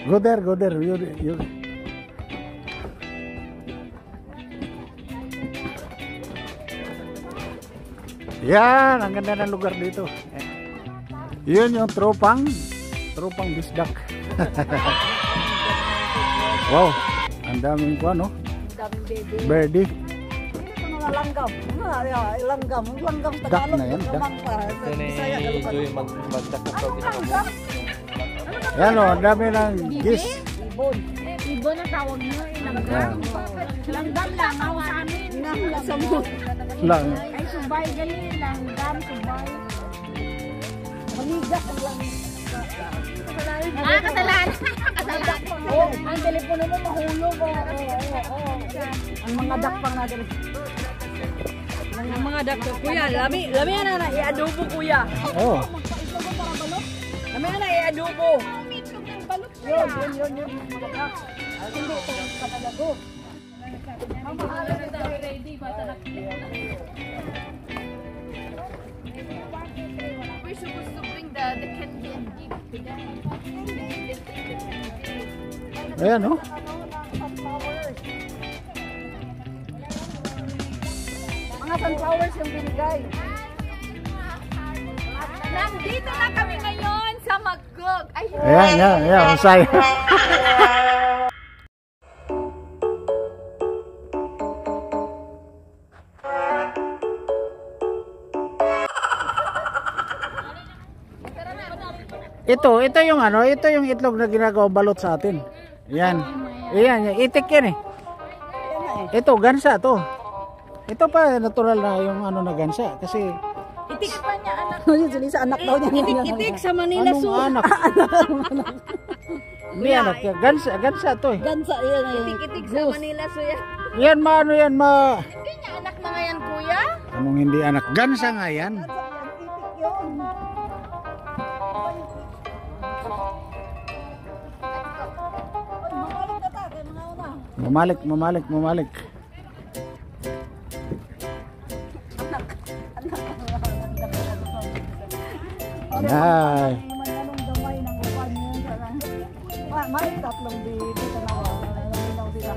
Go there, go there. You. Yan, ang ganda ng lugar dito. Yun yung tropang bisdak. Wow, ang daming ko ano? Birdie. Mga langgam. Langgam sa Duck Tagalog. na yan, duck. Yan o, ang dami ng gis. Ibon ang tawag nyo. Langgam. Langgam lang ako sa amin. Lang. Ay, subay. Galing. Langgam, subay. Maligat ang langgam. Kasalanan. Ang telepono mo mahulog. Ang mga dakpang natin. Ang mga dakto, kuya, lami na i-adobo, kuya. Oh. Lami na i-adobo. Yun. Hindi, ito kapalago. We're supposed to bring the candy and give. Ayan o. Mga sunflowers yung binigay. Nandito na kami ngayon sa Magog. Ay, Ayan, masaya. Ito yung ano, ito yung itlog na ginagawa balot sa atin. Yan. Yan, itik yan eh. Ito, gansa to. Ito pa natural na yung ano na gansa kasi Itik pa niya, anak. Yun, sa anak daw niya. Itik sa Manila anong Zoo. anak? Hindi anak, gansa to eh. Gansa, yan. Itik sa Manila Zoo yan. Yan ano yan hindi niya anak mga yan, kuya. Anong hindi anak? Gansa nga yan. Mamalik. Ay. May tatlong dito na nalaminaw sila.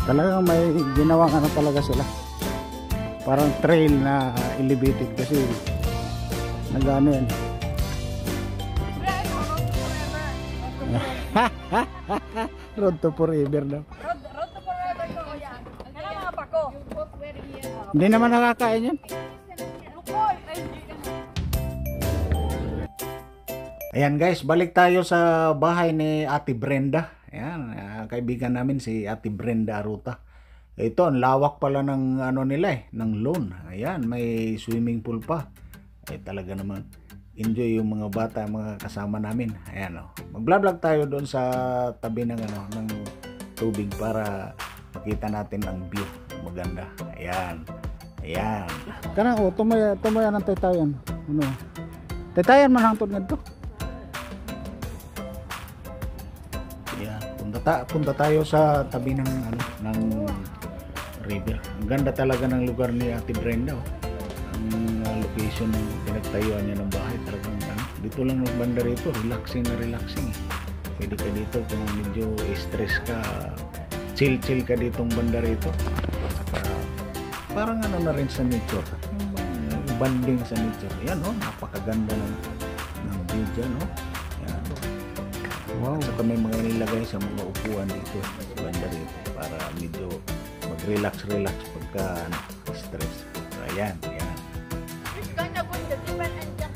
Talagang may ginawang ano talaga sila. Parang trail na elevated kasi nagano yan. Road to forever daw. Road to forever ko, kuya. Ano mga pako? Hindi naman nakakain yan. Ayan guys, balik tayo sa bahay ni Ate Brenda. Ayan, kaibigan namin si Ate Brenda Aruta. Ito, ang lawak pala ng ano nila eh, ng lawn. Ayan, may swimming pool pa. Talaga naman, enjoy yung mga bata, mga kasama namin. Ayan o. Mag-vlog tayo doon sa tabi ng ano, ng tubig para makita natin ang view. Maganda. Ayan. Ayan. Kanang o, tumaya ng taytayan. Ano? Taytayan man hangtod ngadto. Punta tayo sa tabi ng ano ng river. Ang ganda talaga ng lugar ni Ate Brenda. Ang location ng pinagtayuan niya ng bahay talagang ano, dito lang banda rito, relaxing na relaxing. Pwede ka dito kung medyo stress ka, chill ka ditong banda rito. Saka, parang ano na rin sa nature. Banding sa nature. Yan oh, napakaganda ng view dyan oh. Wow. Saka may mga nilagay sa mga upuan dito sa banda rito para medyo mag-relax pagka stress. So, ayan. It's gonna put the different and just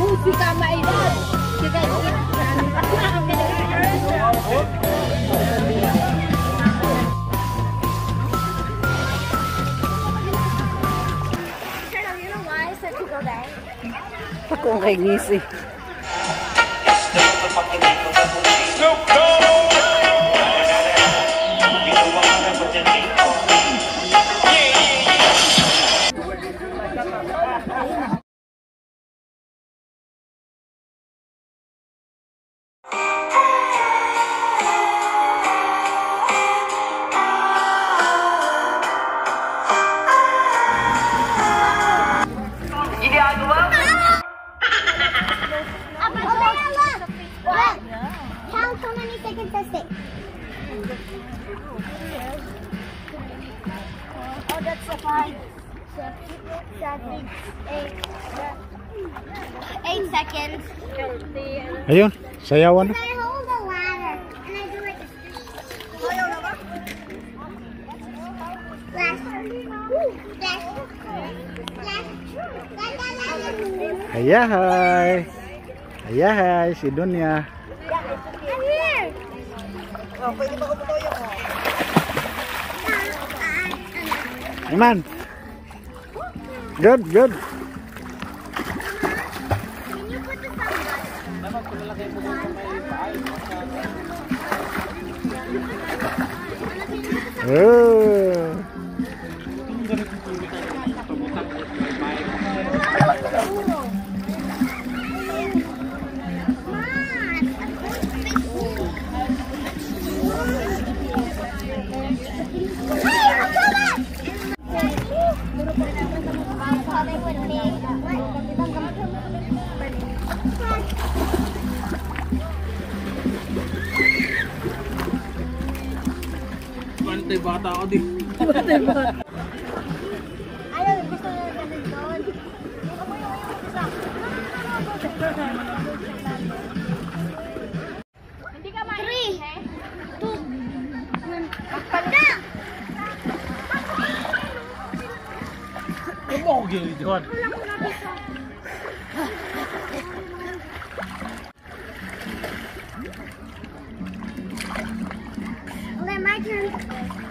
Musika mainat. Kita Ako kay ngisi. Count how many seconds I say. Oh, that's a 5, 6, 7, 8 seconds. Ayun, sayawan. I hold the ladder and I do it. Last. Ayahay. Ayahay, si Dunya. I'm here. Iman. Good, good. Can you put the Oh. Bantay bata ako di. Ayaw, gusto na namin doon. Hindi ka main. 3, 2, 1. Magpanda! Ano ako gili John? Okay, my turn.